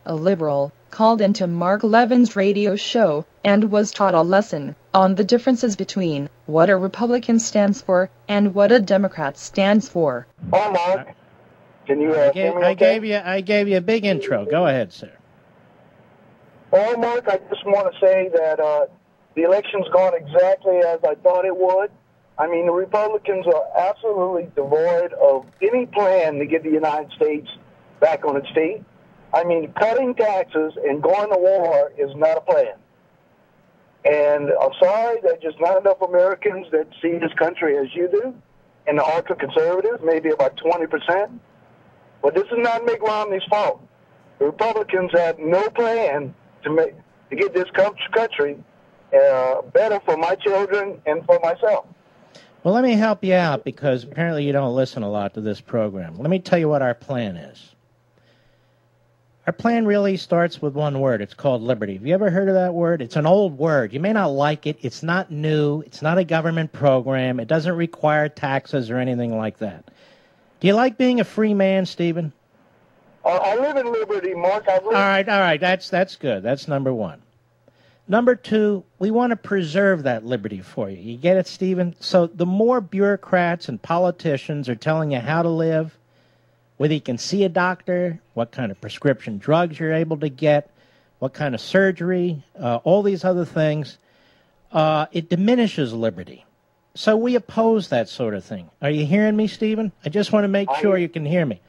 a liberal, called into Mark Levin's radio show and was taught a lesson on the differences between what a Republican stands for and what a Democrat stands for. Oh, Mark, can you hear me okay? I gave you a big intro. Go ahead, sir. Well, Mark, I just want to say that the election's gone exactly as I thought it would. I mean, the Republicans are absolutely devoid of any plan to get the United States back on its feet. I mean, cutting taxes and going to war is not a plan. And I'm sorry, there's just not enough Americans that see this country as you do, and the ultra-conservatives, maybe about 20%. But this is not Mitt Romney's fault. The Republicans have no plan to get this country better for my children and for myself. Well, let me help you out because apparently you don't listen a lot to this program. Let me tell you what our plan is. Our plan really starts with one word. It's called liberty. Have you ever heard of that word? It's an old word. You may not like it. It's not new. It's not a government program. It doesn't require taxes or anything like that. Do you like being a free man, Stephen? I live in liberty, Mark. All right. That's good. That's number one. Number two, we want to preserve that liberty for you. You get it, Stephen? So the more bureaucrats and politicians are telling you how to live, whether you can see a doctor, what kind of prescription drugs you're able to get, what kind of surgery, all these other things, it diminishes liberty. So we oppose that sort of thing. Are you hearing me, Stephen? I just want to make sure you can hear me.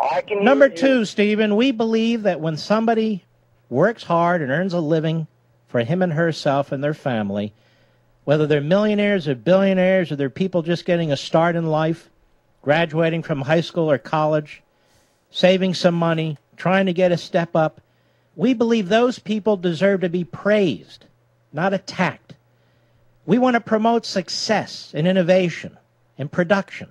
I can hear Number you. two, Stephen, we believe that when somebody works hard and earns a living for him and herself and their family, whether they're millionaires or billionaires or they're people just getting a start in life, graduating from high school or college, saving some money, trying to get a step up, we believe those people deserve to be praised, not attacked. We want to promote success and innovation and production.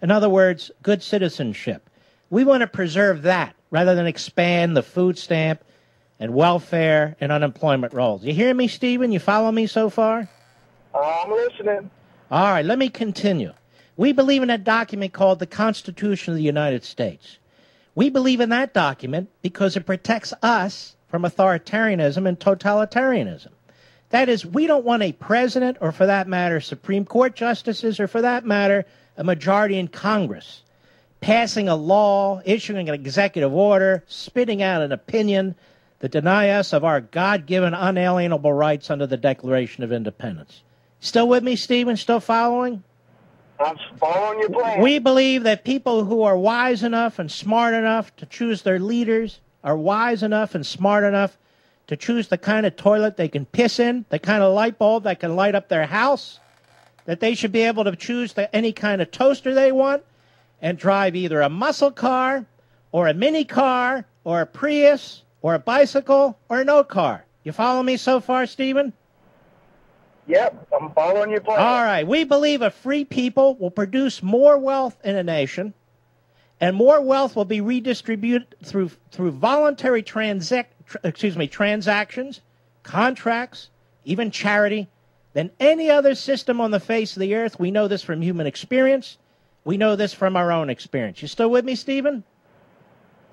In other words, good citizenship. We want to preserve that rather than expand the food stamp and welfare and unemployment rolls. You hear me, Stephen? You follow me so far? I'm listening. All right, let me continue. We believe in a document called the Constitution of the United States. We believe in that document because it protects us from authoritarianism and totalitarianism. That is, we don't want a president or, for that matter, Supreme Court justices or, for that matter, a majority in Congress passing a law, issuing an executive order, spitting out an opinion that deny us of our God-given unalienable rights under the Declaration of Independence. Still with me, Stephen? Still following? I'm following your plan. We believe that people who are wise enough and smart enough to choose their leaders are wise enough and smart enough to choose the kind of toilet they can piss in, the kind of light bulb that can light up their house, that they should be able to choose any kind of toaster they want and drive either a muscle car or a mini car or a Prius or a bicycle or no car. You follow me so far, Stephen? Yep, I'm following your plan. All right. We believe a free people will produce more wealth in a nation, and more wealth will be redistributed through voluntary transactions, contracts, even charity, than any other system on the face of the earth. We know this from human experience. We know this from our own experience. You still with me, Stephen?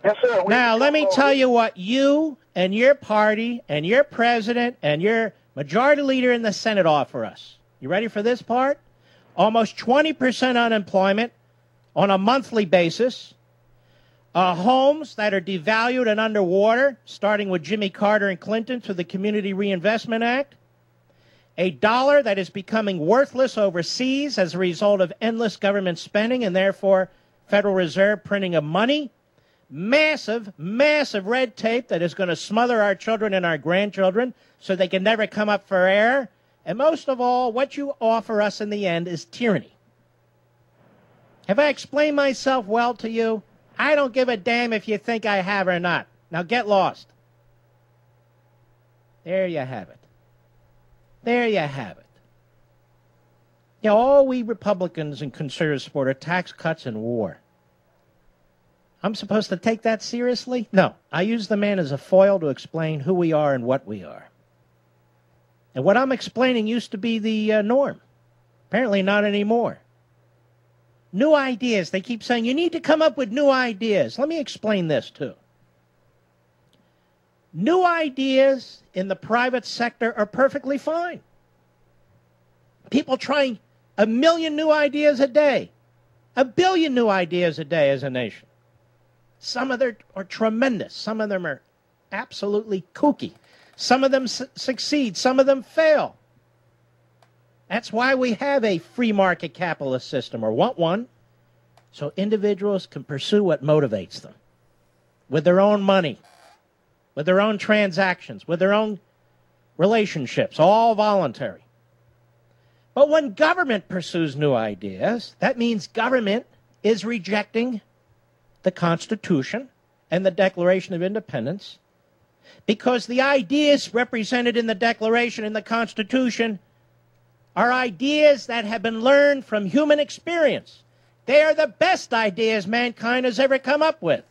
Yes, sir. Now, let me tell you what you and your party and your president and your majority leader in the Senate offer us. You ready for this part? Almost 20% unemployment on a monthly basis. Homes that are devalued and underwater, starting with Jimmy Carter and Clinton through the Community Reinvestment Act. A dollar that is becoming worthless overseas as a result of endless government spending and therefore Federal Reserve printing of money. Massive, massive red tape that is going to smother our children and our grandchildren so they can never come up for air. And most of all, what you offer us in the end is tyranny. Have I explained myself well to you? I don't give a damn if you think I have or not. Now get lost. There you have it. There you have it. You know, all we Republicans and conservatives support are tax cuts and war. I'm supposed to take that seriously? No. I use the man as a foil to explain who we are and what we are. And what I'm explaining used to be the norm. Apparently not anymore. New ideas. They keep saying, you need to come up with new ideas. Let me explain this, too. New ideas in the private sector are perfectly fine. People trying 1 million new ideas a day, 1 billion new ideas a day as a nation. Some of them are tremendous. Some of them are absolutely kooky. Some of them succeed. Some of them fail. That's why we have a free market capitalist system, or want one, so individuals can pursue what motivates them with their own money, with their own transactions, with their own relationships, all voluntary. But when government pursues new ideas, that means government is rejecting the Constitution and the Declaration of Independence, because the ideas represented in the Declaration and the Constitution are ideas that have been learned from human experience. They are the best ideas mankind has ever come up with.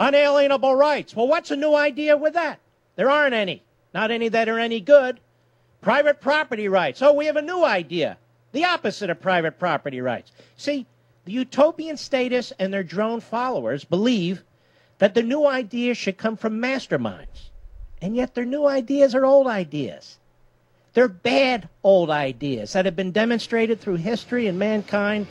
Unalienable rights. Well, what's a new idea with that? There aren't any. Not any that are any good. Private property rights. Oh, we have a new idea. The opposite of private property rights. See, the utopian statists and their drone followers believe that the new ideas should come from masterminds. And yet their new ideas are old ideas. They're bad old ideas that have been demonstrated through history and mankind